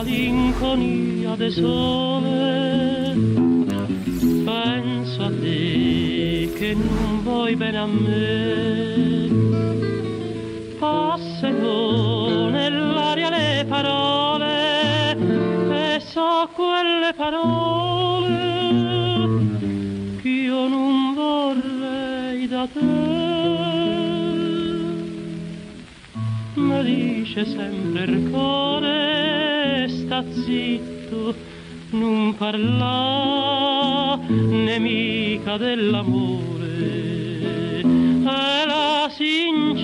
malinconia del sole. Penso a te che non vuoi bene a me. Passano nell'aria le parole e so quelle parole che io non vorrei da te. Mi dice sempre il cuore sta zitto, non parla nemica dell'amore, è la sincerità.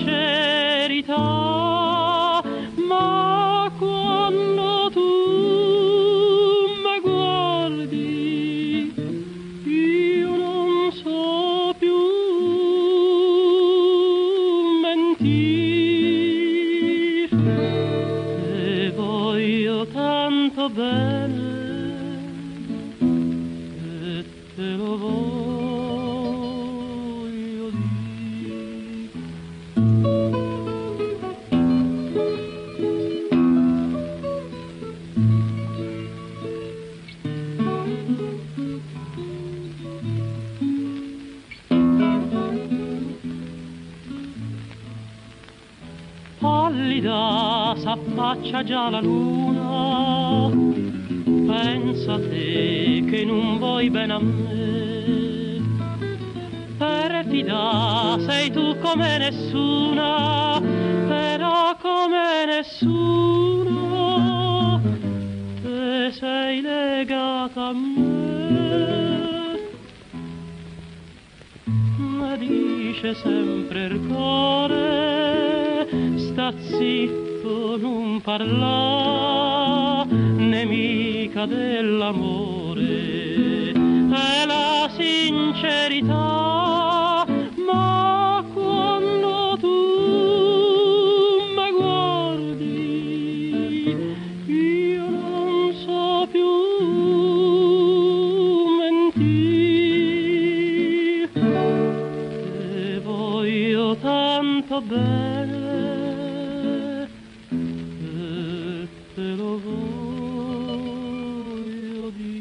Ma quando tu mi guardi io non so più mentir, te voglio tanto bene e te lo voglio dire. Pallida s'affaccia già la luna, pensa a te che non vuoi bene a me. Perfida sei tu come nessuna, però come nessuna te sei legata a me. Ma dice sempre il cuore sta zitto, non parla nemica dell'amore, è la sincerità. Ma quando tu mi guardi io non so più mentir, te voglio tanto bene e te lo voglio dire.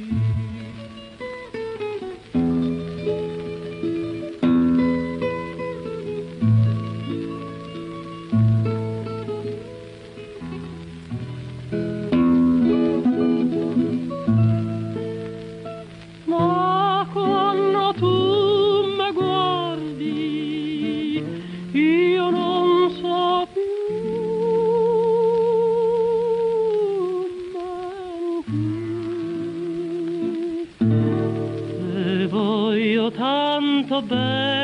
Ma quando tu mi guardi io non so più mentir, te voglio tanto bene